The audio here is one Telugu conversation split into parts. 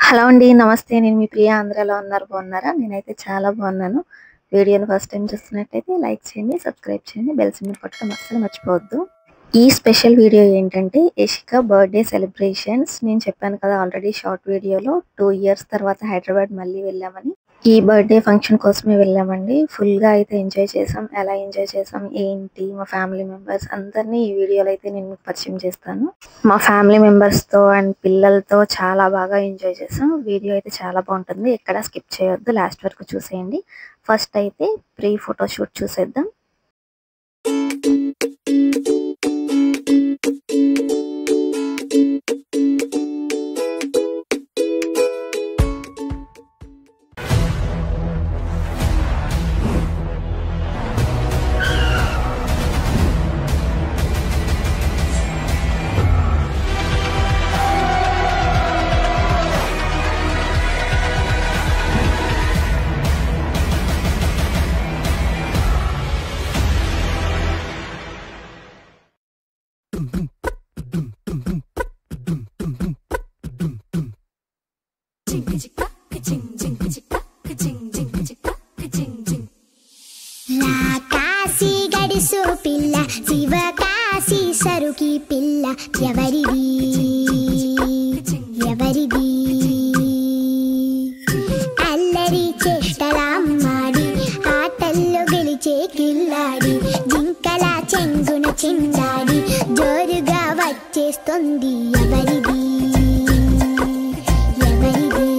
హలో అండి. నమస్తే. నేను మీ ప్రియ. అందరూ ఎలా ఉన్నారు? బాగున్నారా? నేనైతే చాలా బాగున్నాను. వీడియోని ఫస్ట్ టైం చూస్తున్నట్టయితే లైక్ చేయండి, సబ్స్క్రైబ్ చేయండి, బెల్ సింబల్ కొట్టడం అస్సలు మర్చిపోవద్దు. ఈ స్పెషల్ వీడియో ఏంటంటే యశిక బర్త్డే సెలబ్రేషన్స్. నేను చెప్పాను కదా ఆల్రెడీ షార్ట్ వీడియోలో 2 ఇయర్స్ తర్వాత హైదరాబాద్ మళ్ళీ వెళ్ళామని. ఈ బర్త్డే ఫంక్షన్ కోసమే వెళ్ళామండి. ఫుల్‌గా అయితే ఎంజాయ్ చేసాం. ఎలా ఎంజాయ్ చేసాం ఏంటి, మా ఫ్యామిలీ మెంబర్స్ అందరినీ ఈ వీడియోలో అయితే నేను మీకు పరిచయం చేస్తాను. మా ఫ్యామిలీ మెంబర్స్‌తో అండ్ పిల్లలతో చాలా బాగా ఎంజాయ్ చేసాం. వీడియో అయితే చాలా బాగుంటుంది. ఎక్కడ స్కిప్ చేయొద్దు. లాస్ట్ వరకు చూసేయండి. ఫస్ట్ అయితే ప్రీ ఫోటో షూట్ చూసేద్దాం. కాశీ గడిసు పిల్ల శివ కాశీ సరుకి పిల్ల ఎవరిది ఎవరిది అల్లరి చేష్టలామ్మాడి ఆటల్లో గెలిచే కిల్లాడి జింకల చెంగున చిందాడి జోరుగా వచ్చేస్తుంది ఎవరిది ఎవరిది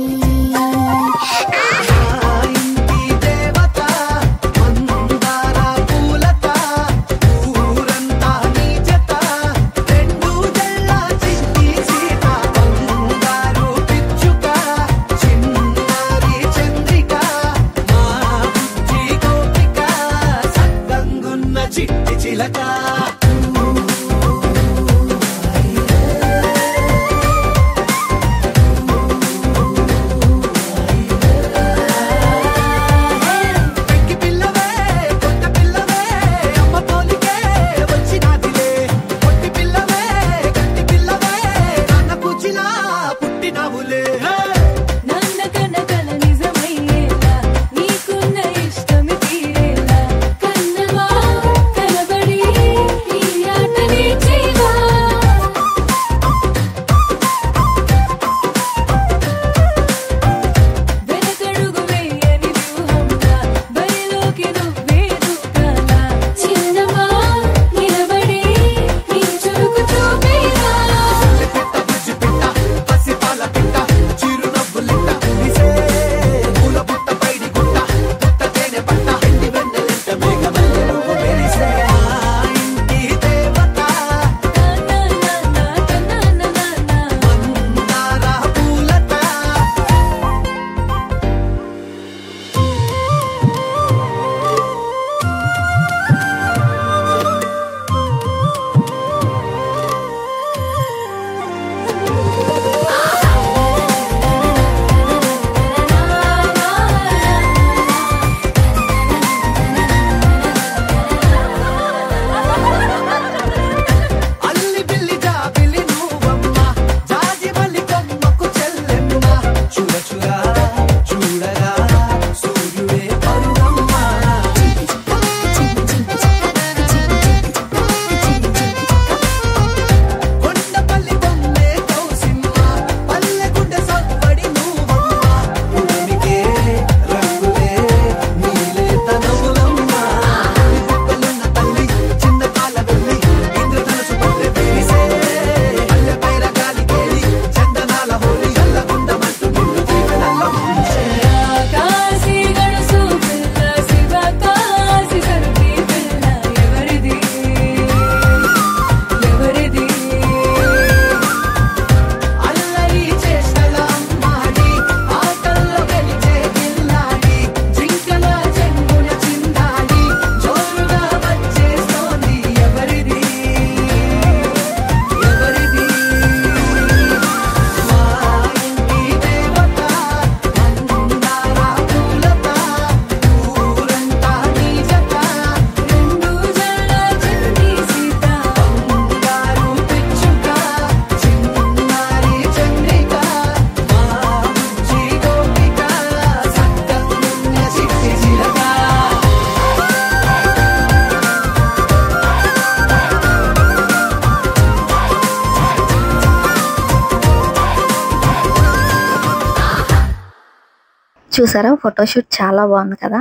చూసారా ఫోటోషూట్ చాలా బాగుంది కదా.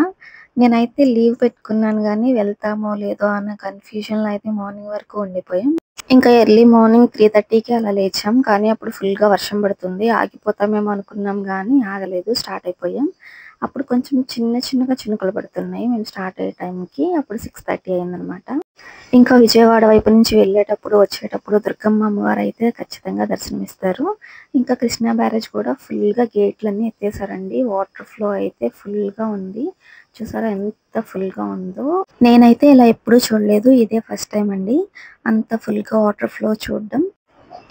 నేనైతే లీవ్ పెట్టుకున్నాను కానీ వెళ్తామో లేదో అన్న కన్ఫ్యూజన్లో అయితే మార్నింగ్ వరకు ఉండిపోయాం. ఇంకా ఎర్లీ మార్నింగ్ 3:30కి అలా లేచాం, కానీ అప్పుడు ఫుల్గా వర్షం పడుతుంది. ఆగిపోతామేమో అనుకున్నాం కానీ ఆగలేదు, స్టార్ట్ అయిపోయాం. అప్పుడు కొంచెం చిన్నగా చినుకులు పడుతున్నాయి మేము స్టార్ట్ అయ్యే టైంకి. అప్పుడు 6:30 అయిందనమాట. ఇంకా విజయవాడ వైపు నుంచి వెళ్ళేటప్పుడు వచ్చేటప్పుడు దుర్గమ్మ అమ్మవారు అయితే ఖచ్చితంగా దర్శనమిస్తారు. ఇంకా కృష్ణా బ్యారేజ్ కూడా ఫుల్గా గేట్లన్నీ ఎత్తేసారండి. వాటర్ ఫ్లో అయితే ఫుల్గా ఉంది. చూసారా ఎంత ఫుల్గా ఉందో. నేనైతే ఇలా ఎప్పుడూ చూడలేదు, ఇదే ఫస్ట్ టైం అండి అంత ఫుల్గా వాటర్ ఫ్లో చూడడం.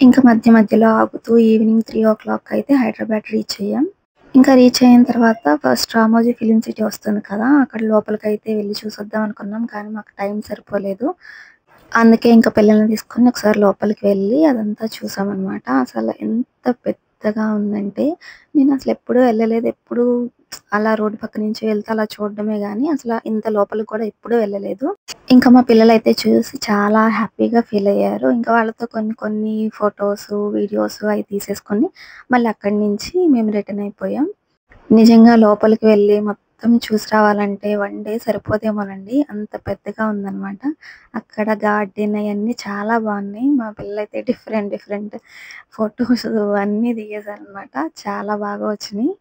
ఇంకా మధ్యలో ఆగుతూ ఈవినింగ్ 3 o'clock అయితే హైదరాబాద్ రీచ్ అయ్యాం. ఇంకా రీచ్ అయిన తర్వాత ఫస్ట్ రామోజీ ఫిలిం సిటీ వస్తుంది కదా, అక్కడ లోపలికి అయితే వెళ్ళి చూసొద్దాం అనుకున్నాం కానీ మాకు టైం సరిపోలేదు. అందుకే ఇంకా పిల్లల్ని తీసుకొని ఒకసారి లోపలికి వెళ్ళి అదంతా చూసామన్నమాట. అసలు ఎంత పెద్దగా ఉందంటే నేను అసలు ఎప్పుడూ వెళ్ళలేదు. ఎప్పుడు అలా రోడ్డు పక్క నుంచి వెళ్తే అలా చూడడమే కానీ అసలు ఇంత లోపలికి కూడా ఎప్పుడూ వెళ్ళలేదు. ఇంకా మా పిల్లలు అయితే చూసి చాలా హ్యాపీగా ఫీల్ అయ్యారు. ఇంకా వాళ్ళతో కొన్ని ఫొటోస్ వీడియోస్ అవి తీసేసుకొని మళ్ళీ అక్కడి నుంచి మేము రిటర్న్ అయిపోయాం. నిజంగా లోపలికి వెళ్ళి మొత్తం చూసి రావాలంటే 1 డే సరిపోదేమోనండి, అంత పెద్దగా ఉందన్నమాట. అక్కడ గార్డెన్ అవన్నీ చాలా బాగున్నాయి. మా పిల్లలైతే డిఫరెంట్ ఫొటోస్ అన్నీ దిగేశారనమాట. చాలా బాగా వచ్చినాయి.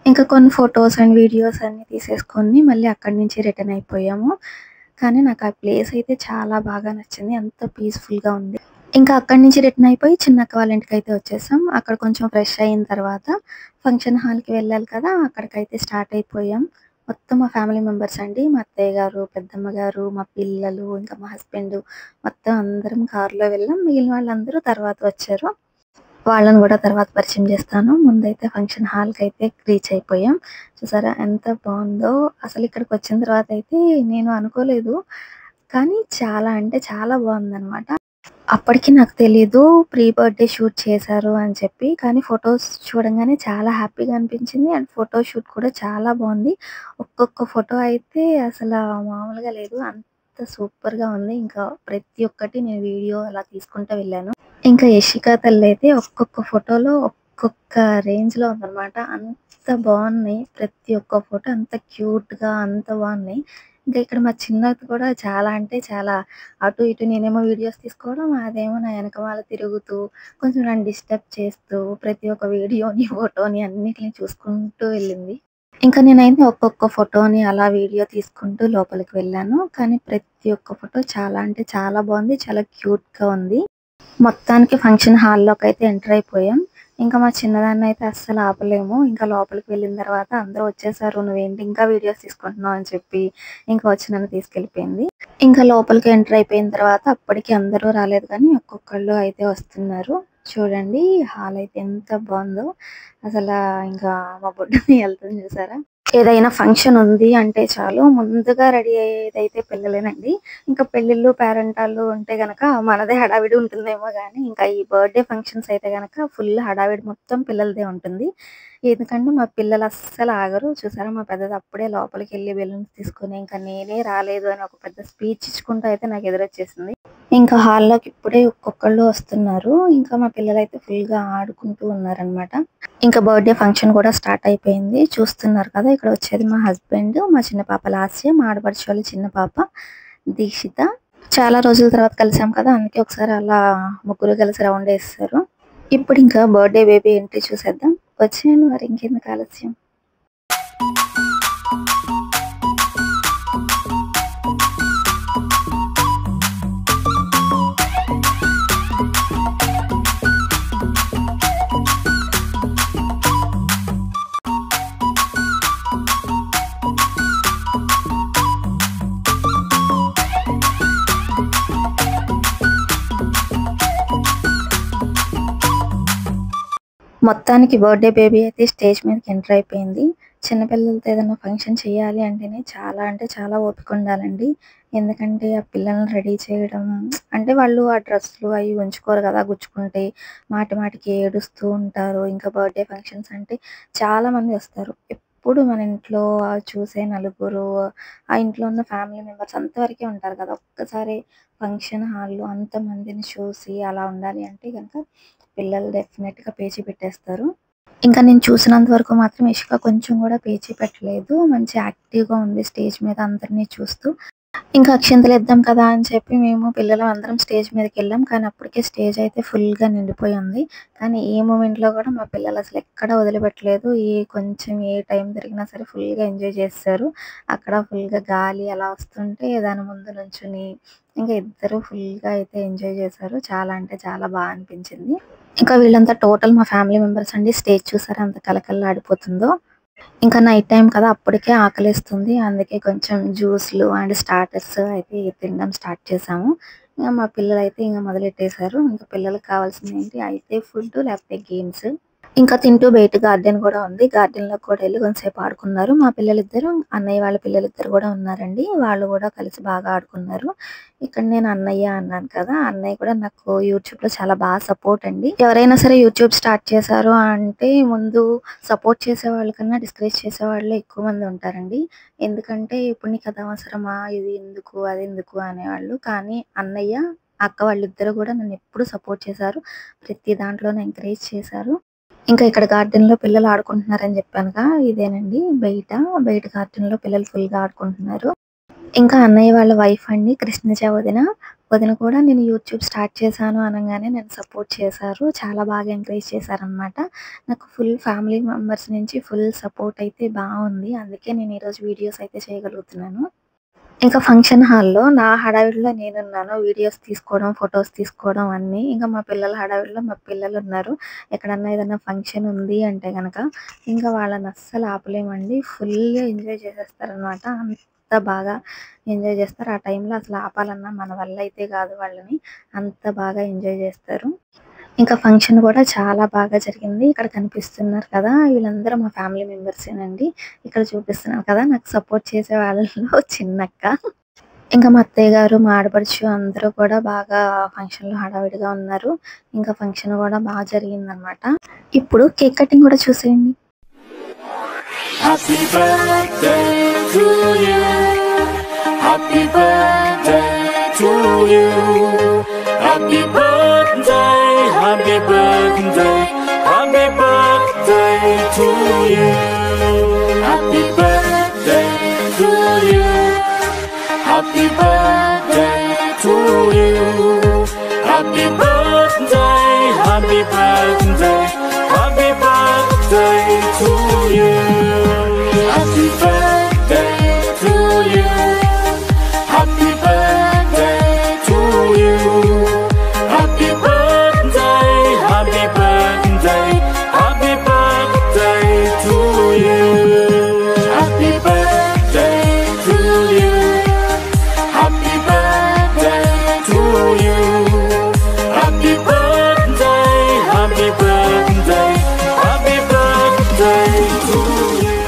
ఇంకా కొన్ని ఫొటోస్ అండ్ వీడియోస్ అన్నీ తీసేసుకొని మళ్ళీ అక్కడి నుంచి రిటర్న్ అయిపోయాము. కానీ నాకు ఆ ప్లేస్ అయితే చాలా బాగా నచ్చింది, అంత పీస్ఫుల్గా ఉంది. ఇంకా అక్కడి నుంచి రిటర్న్ అయిపోయి చిన్నక్క వాళ్ళ ఇంటికి అయితే వచ్చేసాం. అక్కడ కొంచెం ఫ్రెష్ అయిన తర్వాత ఫంక్షన్ హాల్కి వెళ్ళాలి కదా, అక్కడికైతే స్టార్ట్ అయిపోయాం. మొత్తం మా ఫ్యామిలీ మెంబర్స్ అండి, మా అత్తయ్య గారు, పెద్దమ్మ గారు, మా పిల్లలు, ఇంకా మా హస్బెండ్, మొత్తం అందరం కారులో వెళ్ళాం. మిగిలిన వాళ్ళందరూ తర్వాత వచ్చారు, వాళ్ళని కూడా తర్వాత పరిచయం చేస్తాను. ముందైతే ఫంక్షన్ హాల్కి అయితే రీచ్ అయిపోయాం. చూసారా ఎంత బాగుందో. అసలు ఇక్కడికి వచ్చిన తర్వాత అయితే నేను అనుకోలేదు, కానీ చాలా అంటే చాలా బాగుందన్నమాట. అప్పటికి నాకు తెలీదు ప్రీ బర్త్డే షూట్ చేశారు అని చెప్పి, కానీ ఫొటోస్ చూడంగానే చాలా హ్యాపీగా అనిపించింది. అండ్ ఫోటో షూట్ కూడా చాలా బాగుంది. ఒక్కొక్క ఫోటో అయితే అసలు మామూలుగా లేదు, అంత సూపర్గా ఉంది. ఇంకా ప్రతి ఒక్కటి నేను వీడియో అలా తీసుకుంటూ వెళ్ళాను. ఇంకా యశిక తల్లి అయితే ఒక్కొక్క ఫోటోలో ఒక్కొక్క రేంజ్లో ఉందన్నమాట. అంత బాగున్నాయి, ప్రతి ఒక్క ఫోటో అంత క్యూట్గా అంత బాగున్నాయి. ఇంకా ఇక్కడ మా చిన్నది కూడా చాలా అంటే చాలా అటు ఇటు, నేనేమో వీడియోస్ తీసుకోవడం, అదేమో నా వెనకమాల తిరుగుతూ కొంచెం నన్ను డిస్టర్బ్ చేస్తూ ప్రతి ఒక్క వీడియోని ఫోటోని అన్నిటిని చూసుకుంటూ వెళ్ళింది. ఇంకా నేనైతే ఒక్కొక్క ఫోటోని అలా వీడియో తీసుకుంటూ లోపలికి వెళ్ళాను. కానీ ప్రతి ఒక్క ఫోటో చాలా అంటే చాలా బాగుంది, చాలా క్యూట్గా ఉంది. మొత్తానికి ఫంక్షన్ హాల్లోకి అయితే ఎంటర్ అయిపోయాం. ఇంకా మా చిన్నదాన్ని అయితే అస్సలు ఆపలేము. ఇంకా లోపలికి వెళ్ళిన తర్వాత అందరూ వచ్చేసారు, నువ్వేంటి ఇంకా వీడియోస్ తీసుకుంటున్నావు అని చెప్పి ఇంకా వచ్చి నన్ను తీసుకెళ్ళిపోయింది. ఇంకా లోపలికి ఎంటర్ అయిపోయిన తర్వాత అప్పటికి అందరూ రాలేదు కానీ ఒక్కొక్కళ్ళు అయితే వస్తున్నారు. చూడండి హాల్ అయితే ఎంత బాగుందో. అసలు ఇంకా మా బుడ్డని వెళ్తుంది చూసారా. ఏదైనా ఫంక్షన్ ఉంది అంటే చాలు ముందుగా రెడీ అయ్యేదైతే పిల్లలేనండి. ఇంకా పెళ్ళిళ్ళు పేరెంటాళ్ళు ఉంటే గనక మనదే హడావిడి ఉంటుందేమో కానీ ఇంకా ఈ బర్త్డే ఫంక్షన్స్ అయితే గనక ఫుల్ హడావిడి మొత్తం పిల్లలదే ఉంటుంది. ఎందుకంటే మా పిల్లలు అస్సలు ఆగరు. చూసారా మా పెద్దది అప్పుడే లోపలికి వెళ్ళి బెలూన్స్ తీసుకొని ఇంకా నేనే రాలేదు అని ఒక పెద్ద స్పీచ్ ఇచ్చుకుంటూ అయితే నాకు ఎదురొచ్చేసింది. ఇంకా హాల్లోకి ఇప్పుడే ఒక్కొక్కళ్ళు వస్తున్నారు. ఇంకా మా పిల్లలైతే ఫుల్గా ఆడుకుంటూ ఉన్నారనమాట. ఇంకా బర్త్డే ఫంక్షన్ కూడా స్టార్ట్ అయిపోయింది. చూస్తున్నారు కదా, ఇక్కడ వచ్చేది మా హస్బెండ్, మా చిన్న పాప లాస్య, మా ఆడపడుచు వాళ్ళ చిన్న పాప దీక్షిత. చాలా రోజుల తర్వాత కలిసాం కదా, అందుకే ఒకసారి అలా ముగ్గురు కలిసి రౌండ్ వేస్తారు. ఇప్పుడు ఇంకా బర్త్డే బేబీ ఎంట్రీ చూసేద్దాం. వచ్చేయండి మరి, ఇంకెందుకు ఆలస్యం. మొత్తానికి బర్త్డే బేబీ అయితే స్టేజ్ మీదకి ఎంటర్ అయిపోయింది. చిన్నపిల్లలతో ఏదైనా ఫంక్షన్ చేయాలి అంటేనే చాలా అంటే చాలా ఓపిక ఉండాలండి. ఎందుకంటే ఆ పిల్లల్ని రెడీ చేయడం అంటే వాళ్ళు ఆ డ్రెస్సులు అవి ఉంచుకోరు కదా, గుచ్చుకుంటే మాటికి ఏడుస్తూ ఉంటారు. ఇంకా బర్త్డే ఫంక్షన్స్ అంటే చాలా మంది వస్తారు. ఎప్పుడు మన ఇంట్లో చూసే నలుగురు, ఆ ఇంట్లో ఉన్న ఫ్యామిలీ మెంబర్స్ అంతవరకే ఉంటారు కదా. ఒక్కసారి ఫంక్షన్ హాల్లో అంతమందిని చూసి అలా ఉండాలి అంటే కనుక పిల్లలు డెఫినెట్గా పేచి పెట్టేస్తారు. ఇంకా నేను చూసినంత వరకు మాత్రం ఇషిక కొంచెం కూడా పేచీ పెట్టలేదు. మంచి యాక్టివ్‌గా ఉంది స్టేజ్ మీద అందరిని చూస్తూ. ఇంకా అక్షింతలు ఇద్దాం కదా అని చెప్పి మేము పిల్లలం అందరం స్టేజ్ మీదకెళ్ళాం. కానీ అప్పటికే స్టేజ్ అయితే ఫుల్‌గా నిండిపోయి ఉంది. కానీ ఏ మూమెంట్‌లో కూడా మా పిల్లలు అసలు ఎక్కడ వదిలిపెట్టలేదు. కొంచెం ఏ టైం దొరికినా సరే ఫుల్‌గా ఎంజాయ్ చేసేసారు. అక్కడ ఫుల్‌గా గాలి అలా వస్తుంటే దాని ముందు నుంచుని ఇంకా ఇద్దరు ఫుల్‌గా అయితే ఎంజాయ్ చేశారు. చాలా అంటే చాలా అనిపించింది. ఇంకా వీళ్ళంతా టోటల్ మా ఫ్యామిలీ మెంబర్స్ అండి. స్టేజ్ చూసారా ఎంత కళకళలాడిపోతుందో. ఇంకా నైట్ టైం కదా అప్పటికే ఆకలేస్తుంది. అందుకే కొంచెం జ్యూస్‌లు అండ్ స్టార్టర్స్ అయితే తినడం స్టార్ట్ చేశాము. ఇంక మా పిల్లలైతే ఇంక మొదలెట్టేశారు. ఇంకా పిల్లలకి కావాల్సింది ఏంటి అయితే ఫుడ్ లేకపోతే గేమ్స్. ఇంకా తింటూ బయట గార్డెన్ కూడా ఉంది. గార్డెన్‌లోకి కూడా ఎళ్లి కొంతసేపు ఆడుకున్నారు. మా పిల్లలిద్దరు, అన్నయ్య వాళ్ళ పిల్లలిద్దరు కూడా ఉన్నారండి. వాళ్ళు కూడా కలిసి బాగా ఆడుకున్నారు. ఇక్కడ నేను అన్నయ్య అన్నాను కదా! అన్నయ్య కూడా నాకు యూట్యూబ్‌లో చాలా సపోర్ట్ అండి. ఎవరైనా సరే యూట్యూబ్ స్టార్ట్ చేశారు అంటే ముందు సపోర్ట్ చేసేవాళ్ళ కన్నా డిస్కరేజ్ చేసేవాళ్ళే ఎక్కువ మంది ఉంటారండి. ఎందుకంటే ఇప్పుడు నీకు అది అవసరమా? ఇది ఎందుకు? అదెందుకు? అనేవాళ్ళు. కానీ అన్నయ్య, అక్క వాళ్ళిద్దరూ కూడా నన్నెప్పుడు సపోర్ట్ చేశారు. ప్రతి దాంట్లోనూ ఎంకరేజ్ చేశారు. ఇంకా ఇక్కడ గార్డెన్‌లో పిల్లలు ఆడుకుంటున్నారని చెప్పానుగా ఇదేనండి బయట గార్డెన్‌లో పిల్లలు ఫుల్‌గా ఆడుకుంటున్నారు. ఇంకా అన్నయ్య వాళ్ళ వైఫ్ అండి కృష్ణజ వదిన. వదిన కూడా నేను యూట్యూబ్ స్టార్ట్ చేశాను అనంగానే నన్ను సపోర్ట్ చేశారు. చాలా బాగా ఎంకరేజ్ చేశారనమాట. నాకు ఫుల్ ఫ్యామిలీ మెంబర్స్ నుంచి ఫుల్ సపోర్ట్ అయితే బావుంది. అందుకే నేను ఈరోజు వీడియోస్ అయితే చేయగలుగుతున్నాను. ఇంకా ఫంక్షన్ హాల్‌లో నా హడావిడిలో నేనున్నాను. వీడియోస్ తీసుకోవడం, ఫోటోస్ తీసుకోవడం అన్నీ. ఇంకా మా పిల్లల హడావిడిలో మా పిల్లలున్నారు. ఎక్కడన్నా ఏదన్నా ఫంక్షన్ ఉంది అంటే గనక ఇంకా వాళ్ళని అస్సలు ఆపలేమండి. ఫుల్‌గా ఎంజాయ్ చేసేస్తారనమాట. అంత బాగా ఎంజాయ్ చేస్తారు. ఆ టైంలో అసలు ఆపాలన్నా మన వల్ల అయితే కాదు వాళ్ళని. అంత బాగా ఎంజాయ్ చేస్తారు. ఇంకా ఫంక్షన్ కూడా చాలా బాగా జరిగింది. ఇక్కడ కనిపిస్తున్నారు కదా! వీళ్ళందరూ మా ఫ్యామిలీ మెంబర్సేనండి. ఇక్కడ చూపిస్తున్నాను కదా! నాకు సపోర్ట్ చేసే వాళ్ళలో చిన్నక్క. ఇంకా మా అత్తయ్య గారు, మా ఆడపడుచు అందరూ కూడా బాగా ఫంక్షన్‌లో హడావిడిగా ఉన్నారు. ఇంకా ఫంక్షన్ కూడా జరిగిందనమాట. ఇప్పుడు కేక్ కటింగ్ కూడా చూసేయండి. Happy birthday to you. Happy birthday to you. Happy birthday, happy birthday, happy birthday to you. Happy birthday to you. Happy birthday to you. Happy birthday, happy birthday, happy birthday to you. Happy birthday to you. Happy birthday to you. Happy birthday, happy birthday, happy birthday to you. Happy birthday to you. Happy birthday to you. Happy birthday, happy birthday, happy birthday to you.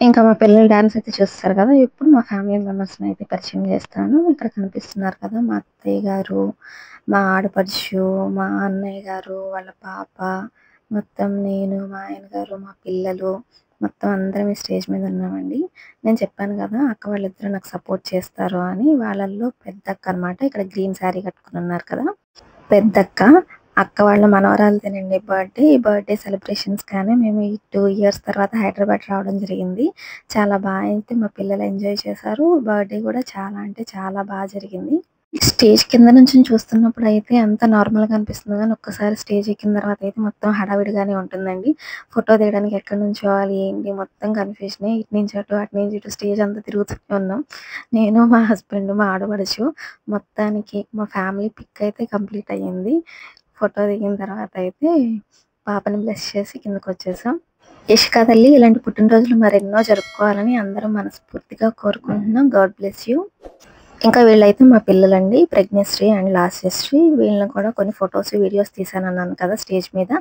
ఇంకా మా పిల్లలు డాన్స్ అయితే చూస్తారు కదా. ఇప్పుడు మా ఫ్యామిలీ మెంబర్స్ని అయితే పరిచయం చేస్తాను. ఇక్కడ కనిపిస్తున్నారు కదా మా అత్తయ్య గారు, మా ఆడపడుచు, మా అన్నయ్య గారు, వాళ్ళ పాప, మొత్తం నేను, మా ఆయన గారు, మా పిల్లలు, మొత్తం అందరం ఈ స్టేజ్ మీద ఉన్నామండి. నేను చెప్పాను కదా అక్క వాళ్ళిద్దరూ నాకు సపోర్ట్ చేస్తారు అని. వాళ్ళల్లో పెద్దక్క అనమాట. ఇక్కడ గ్రీన్ శారీ కట్టుకుని ఉన్నారు కదా పెద్దక్క. అక్క వాళ్ళ మనవరాలదేనండి బర్త్డే. ఈ బర్త్డే సెలబ్రేషన్స్ కానీ మేము ఈ 2 years తర్వాత హైదరాబాద్ రావడం జరిగింది. చాలా బాగా అయితే మా పిల్లలు ఎంజాయ్ చేశారు. బర్త్డే కూడా చాలా అంటే చాలా బాగా జరిగింది. స్టేజ్ కింద నుంచి చూస్తున్నప్పుడు అయితే అంత నార్మల్గా అనిపిస్తుంది కానీ ఒక్కసారి స్టేజ్ ఎక్కిన తర్వాత అయితే మొత్తం హడావిడిగానే ఉంటుందండి. ఫోటో తీయడానికి ఎక్కడి నుంచోవాలి ఏంటి మొత్తం కన్ఫ్యూజనే. ఇటు నుంచి అటు అటు నుంచి ఇటు స్టేజ్ అంతా తిరుగుతూనే ఉన్నాం. నేను, మా హస్బెండ్, మా ఆడపడుచు. మొత్తానికి మా ఫ్యామిలీ పిక్ అయితే కంప్లీట్ అయ్యింది. ఫోటో దిగిన తర్వాత అయితే పాపని బ్లెస్ చేసి కిందకు వచ్చేసాం. యశికా తల్లి ఇలాంటి పుట్టినరోజులు మరెన్నో జరుపుకోవాలని అందరం మనస్ఫూర్తిగా కోరుకుంటున్నాం. God bless you. ఇంకా వీళ్ళైతే మా పిల్లలండి, ప్రజ్ఞశ్రీ అండ్ లాస్యశ్రీ. వీళ్ళని కూడా కొన్ని ఫొటోస్ వీడియోస్ తీసాను అన్నాను కదా స్టేజ్ మీద.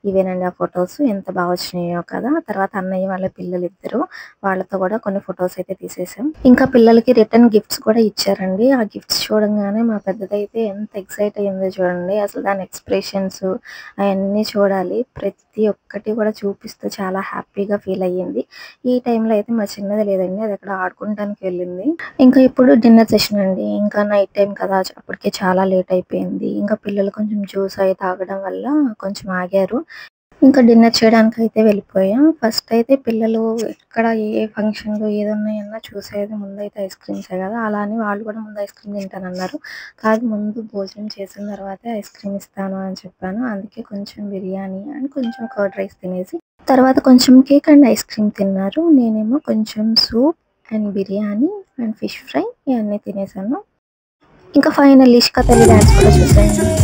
ఇవేనండి ఆ ఫొటోస్. ఎంత బాగా వచ్చినాయో కదా. తర్వాత అన్నయ్య వాళ్ళ పిల్లలు ఇద్దరు, వాళ్ళతో కూడా కొన్ని ఫొటోస్ అయితే తీసేసాం. ఇంకా పిల్లలకి రిటర్న్ గిఫ్ట్స్ కూడా ఇచ్చారండి. ఆ గిఫ్ట్స్ చూడంగానే మా పెద్దదైతే ఎంత ఎక్సైట్ అయ్యిందో చూడండి. అసలు దాని ఎక్స్ప్రెషన్స్ అవన్నీ చూడాలి. ప్రతి ఒక్కటి కూడా చూపిస్తూ చాలా హ్యాపీగా ఫీల్ అయ్యింది. ఈ టైంలో అయితే మా చిన్నది లేదండి, అది అక్కడ ఆడుకుంటానికి వెళ్ళింది. ఇంకా ఇప్పుడు డిన్నర్ సెషన్ అండి. ఇంకా నైట్ టైం కదా, అప్పటికే చాలా లేట్ అయిపోయింది. ఇంకా పిల్లలు కొంచెం జ్యూస్ అయి తాగడం వల్ల కొంచెం ఆగారు. ఇంకా డిన్నర్ చేయడానికి అయితే వెళ్ళిపోయాం. ఫస్ట్ అయితే పిల్లలు ఎక్కడ ఏ ఫంక్షన్లు ఏదున్నాయన్నా చూసేది ముందైతే ఐస్ క్రీమ్సే కదా. అలా అని వాళ్ళు కూడా ముందు ఐస్ క్రీమ్ తింటానన్నారు. కాదు, ముందు భోజనం చేసిన తర్వాతే ఐస్ క్రీమ్ ఇస్తాను అని చెప్పాను. అందుకే కొంచెం బిర్యానీ అండ్ కొంచెం కర్డ్ రైస్ తినేసి తర్వాత కొంచెం కేక్ అండ్ ఐస్ క్రీమ్ తిన్నారు. నేనేమో కొంచెం soup and biryani and fish fry ఇవన్నీ తినేసాను. ఇంకా ఫైనల్ ఇష్కా తల్లి డాన్స్ కూడా చూసాను.